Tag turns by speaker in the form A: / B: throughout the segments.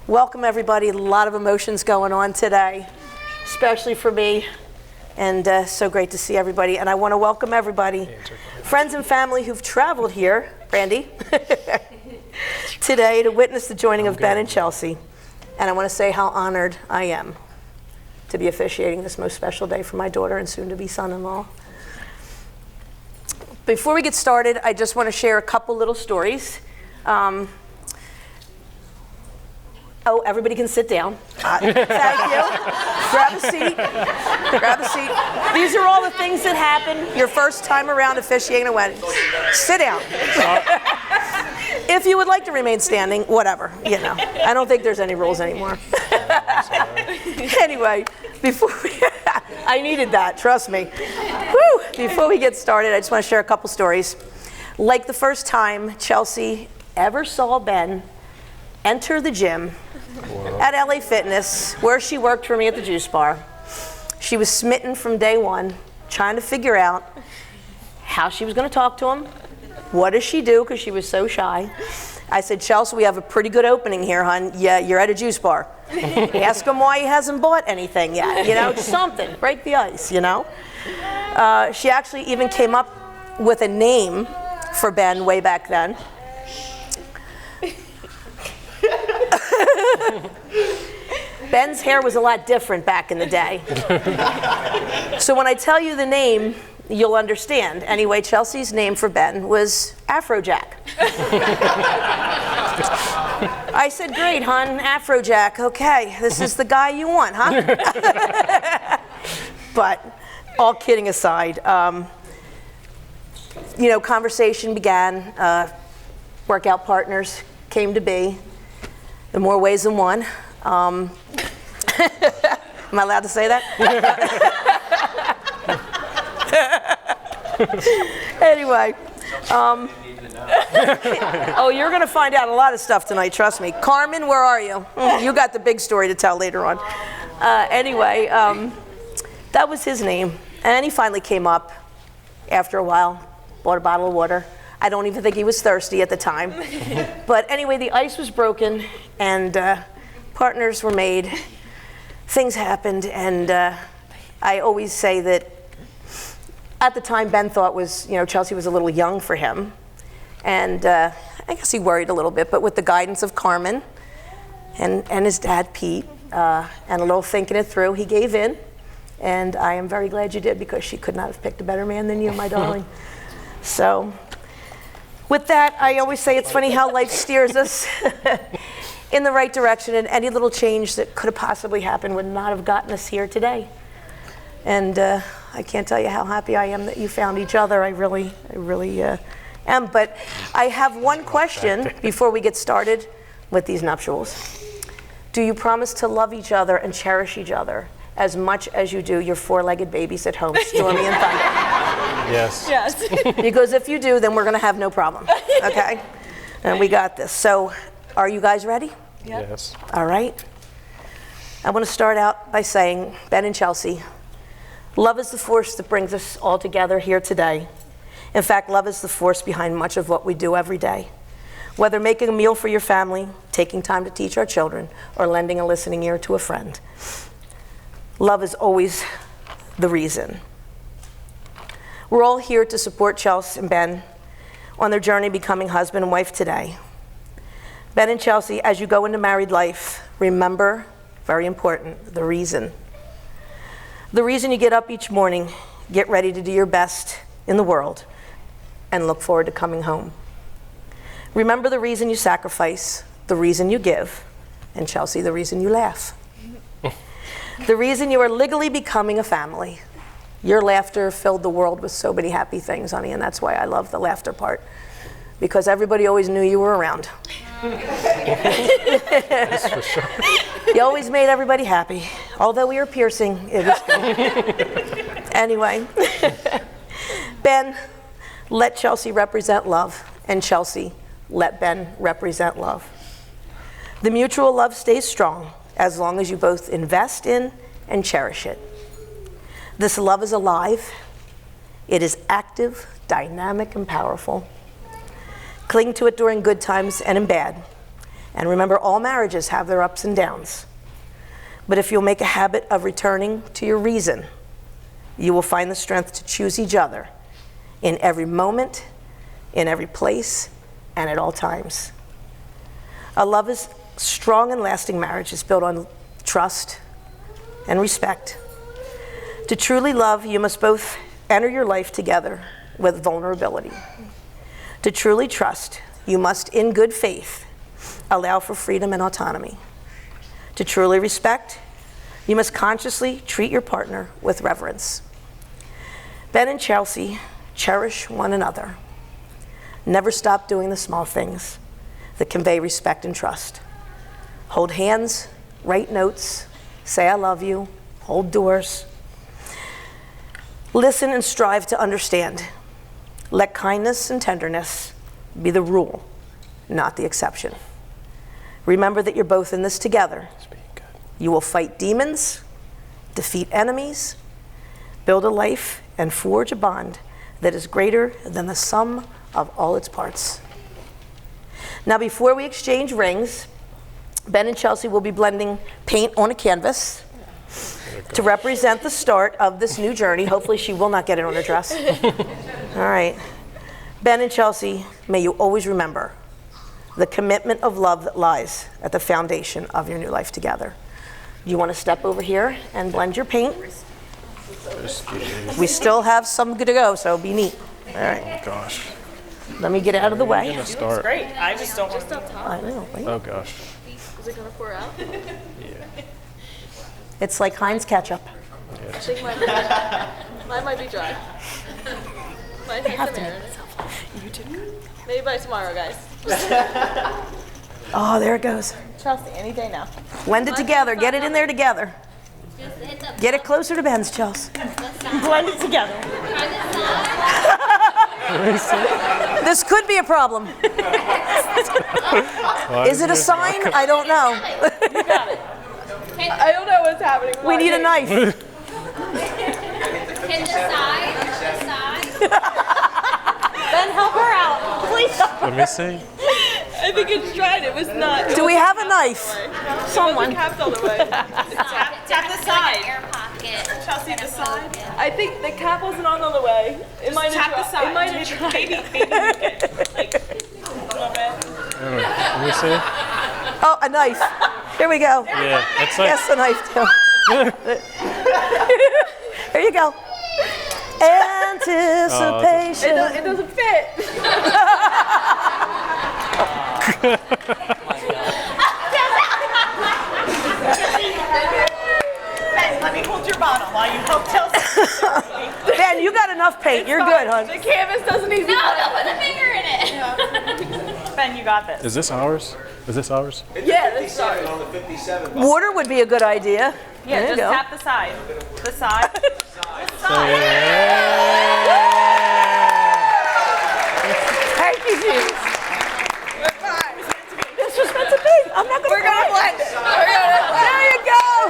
A: Welcome everybody. A lot of emotions going on today, especially for me. And so great to see everybody. And I want to welcome everybody, friends and family who've traveled here, Brandy, today to witness the joining of Ben and Chelsea. And I want to say how honored I am to be officiating this most special day for my daughter and soon-to-be son-in-law. Before we get started, I just want to share a couple little stories. Oh, everybody can sit down. Thank you. Grab a seat. Grab a seat. These are all the things that happen your first time around officiating a wedding. Sit down. If you would like to remain standing, whatever, you know. I don't think there's any rules anymore. Anyway, I needed that, trust me. Woo! Before we get started, I just want to share a couple stories. Like the first time Chelsea ever saw Ben enter the gym at LA Fitness, where she worked for me at the juice bar. She was smitten from day one, trying to figure out how she was going to talk to him. What does she do? Because she was so shy. I said, Chelsea, we have a pretty good opening here, hon. Yeah, you're at a juice bar. Ask him why he hasn't bought anything yet. You know, something. Break the ice, you know. She actually even came up with a name for Ben way back then. Ben's hair was a lot different back in the day. So when I tell you the name, you'll understand. Anyway, Chelsea's name for Ben was Afrojack. I said, great, hon, Afrojack. Okay, this is the guy you want, huh? But all kidding aside, you know, conversation began. Workout partners came to be. In more ways than one. Am I allowed to say that? Anyway. Oh, you're going to find out a lot of stuff tonight, trust me. Carmen, where are you? You got the big story to tell later on. Anyway, that was his name. And he finally came up after a while, bought a bottle of water. I don't even think he was thirsty at the time. But anyway, the ice was broken and partners were made. Things happened, and I always say that at the time Ben thought Chelsea was a little young for him. And I guess he worried a little bit, but with the guidance of Carmen and his dad, Pete, and a little thinking it through, he gave in. And I am very glad you did, because she could not have picked a better man than you, my darling. So. With that, I always say it's funny how life steers us in the right direction, and any little change that could have possibly happened would not have gotten us here today. And I can't tell you how happy I am that you found each other. I really am. But I have one question before we get started with these nuptials. Do you promise to love each other and cherish each other as much as you do your four-legged babies at home, Stormy and Thunder?
B: Yes.
C: Yes.
A: Because if you do, then we're going to have no problem, okay? And we got this. So, are you guys ready?
C: Yep.
B: Yes.
A: All right. I want to start out by saying, Ben and Chelsea, love is the force that brings us all together here today. In fact, love is the force behind much of what we do every day. Whether making a meal for your family, taking time to teach our children, or lending a listening ear to a friend. Love is always the reason. We're all here to support Chelsea and Ben on their journey becoming husband and wife today. Ben and Chelsea, as you go into married life, remember, very important, the reason. The reason you get up each morning, get ready to do your best in the world, and look forward to coming home. Remember the reason you sacrifice, the reason you give, and Chelsea, the reason you laugh. The reason you are legally becoming a family. Your laughter filled the world with so many happy things, honey, and that's why I love the laughter part, because everybody always knew you were around.
B: That's for sure.
A: You always made everybody happy. Although we were piercing, it was good. Anyway, Ben, let Chelsea represent love, and Chelsea, let Ben represent love. The mutual love stays strong as long as you both invest in and cherish it. This love is alive. It is active, dynamic, and powerful. Cling to it during good times and in bad. And remember, all marriages have their ups and downs. But if you'll make a habit of returning to your reason, you will find the strength to choose each other in every moment, in every place, and at all times. A love is strong and lasting marriage is built on trust and respect. To truly love, you must both enter your life together with vulnerability. To truly trust, you must, in good faith, allow for freedom and autonomy. To truly respect, you must consciously treat your partner with reverence. Ben and Chelsea cherish one another. Never stop doing the small things that convey respect and trust. Hold hands, write notes, say I love you, hold doors. Listen and strive to understand. Let kindness and tenderness be the rule, not the exception. Remember that you're both in this together. You will fight demons, defeat enemies, build a life, and forge a bond that is greater than the sum of all its parts. Now, before we exchange rings, Ben and Chelsea will be blending paint on a canvas to represent the start of this new journey. Hopefully she will not get it on her dress. All right. Ben and Chelsea, may you always remember the commitment of love that lies at the foundation of your new life together. You want to step over here and blend your paint? We still have some good to go, so be neat. All right.
B: Oh gosh.
A: Let me get out of the way.
B: Gonna start.
C: Great. I just don't want to.
A: I know, right?
B: Oh gosh.
C: Is it gonna pour out?
B: Yeah.
A: It's like Heinz ketchup.
C: I think mine might be dry. Might need some air in it. You too. Maybe by tomorrow, guys.
A: Oh, there it goes.
C: Chelsea, any day now.
A: Blend it together. Get it in there together. Get it closer to Ben's, Chelsea.
C: Blend it together.
A: This could be a problem. Is it a sign? I don't know.
C: You got it. I don't know what's happening.
A: We need a knife.
D: Can the side?
C: Ben, help her out, please.
B: Let me see.
C: I think it's dried. It was not.
A: Do we have a knife?
C: Someone capped all the way. Tap the side.
D: Air pocket.
C: Chelsea, the side. I think the cap wasn't on all the way. It might have the side. It might have tried. Maybe like a little bit.
B: Let me see.
A: Oh, a knife. Here we go.
B: Yeah, that's like.
A: Yes, a knife too. Here you go. Anticipation.
C: It doesn't fit. Ben, let me hold your bottle while you help Chelsea.
A: Ben, you got enough paint. You're good, hon.
C: The canvas doesn't even.
D: No, don't put a finger in it.
C: Ben, you got this.
B: Is this ours? Is this ours?
C: Yeah, this is ours.
E: On the 57.
A: Water would be a good idea.
C: Yeah,
A: There you
C: just
A: go.
C: tap the side. The side.
A: Thank you, Jesus. This was meant to be. I'm not going to.
C: We're gonna blend it.
A: There you go.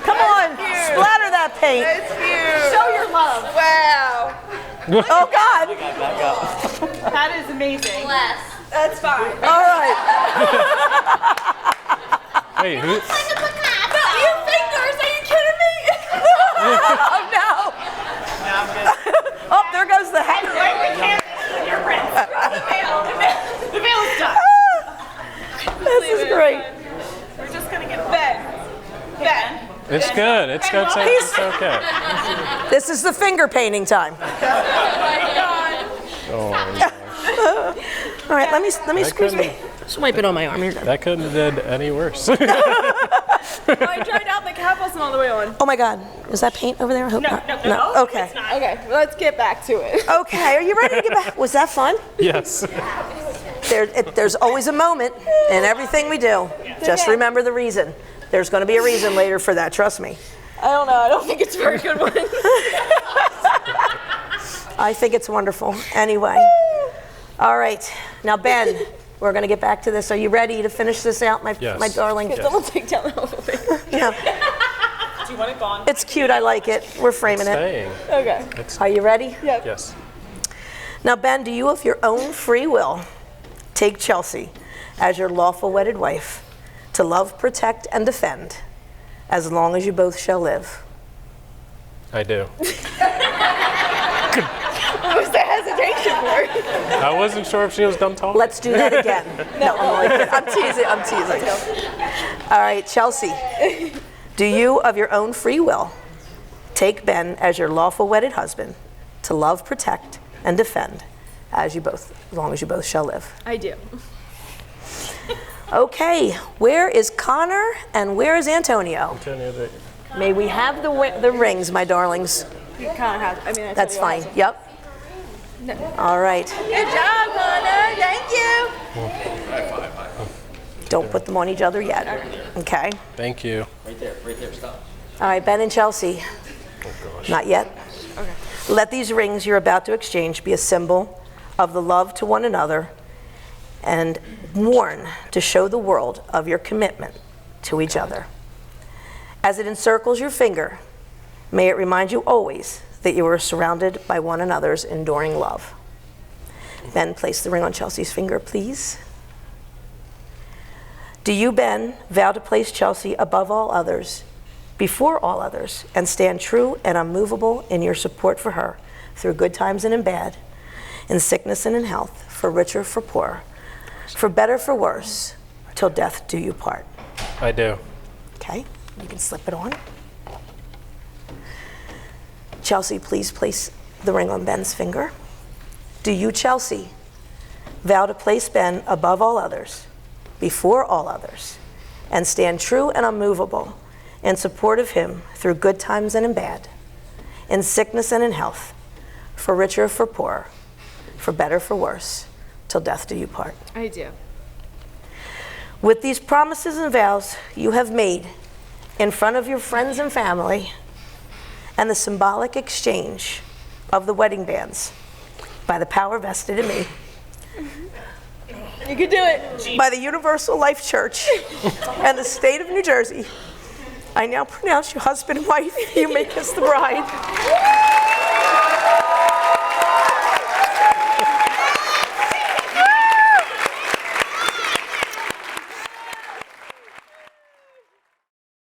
A: Come on. Splatter that paint.
C: It's huge. Show your love. Wow.
A: Oh, God.
C: That is amazing.
D: Bless.
C: That's fine.
A: All right.
B: Wait, who?
C: Your fingers, are you kidding me?
A: Oh, no. Oh, there goes the hat.
C: Your prints. The veil is done.
A: This is great.
C: We're just gonna get Ben.
B: It's good. It's good. It's okay.
A: This is the finger painting time.
B: Oh,
A: All right, let me
B: that
A: squeeze
B: couldn't,
A: me. Just wipe it on my arm. You're good.
B: that couldn't have did any worse.
C: I tried out the cap wasn't all the way on.
A: Oh my God, is that paint over there? I hope not.
C: No.
A: Okay.
C: It's not. Okay, let's get back to it.
A: Okay, are you ready to get back? Was that fun?
B: Yes.
A: There's always a moment in everything we do. Just remember the reason. There's going to be a reason later for that. Trust me.
C: I don't know. I don't think it's a very good one.
A: I think it's wonderful. Anyway. All right. Now, Ben, we're going to get back to this. Are you ready to finish this out, my
B: Yes.
A: darling?
B: Yes.
C: Someone take down the whole thing.
A: Yeah.
C: Do you want it gone?
A: It's cute. I like it. We're framing it.
B: Staying.
C: Okay.
A: Are you ready?
C: Yep.
B: Yes.
A: Now, Ben, do you of your own free will take Chelsea as your lawful wedded wife, to love, protect, and defend, as long as you both shall live?
B: I do.
C: What was the hesitation for?
B: I wasn't sure if she was done talking.
A: Let's do that again. No, I'm only kidding. I'm teasing. All right, Chelsea. Do you, of your own free will, take Ben as your lawful wedded husband to love, protect, and defend, as long as you both shall live?
C: I do.
A: Okay, where is Connor and where is Antonio? May we have the rings, my darlings?
C: You kind of have. I mean,
A: That's fine. Yep. All right.
C: Good job, Connor. Thank you.
A: Don't put them on each other yet. Okay.
B: Thank you.
E: Right there, stop.
A: All right, Ben and Chelsea. Not yet.
C: Okay.
A: Let these rings you're about to exchange be a symbol of the love to one another and worn to show the world of your commitment to each other. As it encircles your finger, may it remind you always that you are surrounded by one another's enduring love. Ben, place the ring on Chelsea's finger, please. Do you, Ben, vow to place Chelsea above all others, before all others, and stand true and unmovable in your support for her through good times and in bad, in sickness and in health, for richer, for poorer, for better, for worse, till death do you part?
B: I do.
A: Okay, you can slip it on. Chelsea, please place the ring on Ben's finger. Do you, Chelsea, vow to place Ben above all others, before all others, and stand true and unmovable in support of him through good times and in bad, in sickness and in health, for richer, for poorer, for better, for worse, till death do you part?
C: I do.
A: With these promises and vows you have made in front of your friends and family, and the symbolic exchange of the wedding bands by the power vested in me,
C: You can do it.
A: by the Universal Life Church and the state of New Jersey, I now pronounce you husband and wife. You may kiss the bride.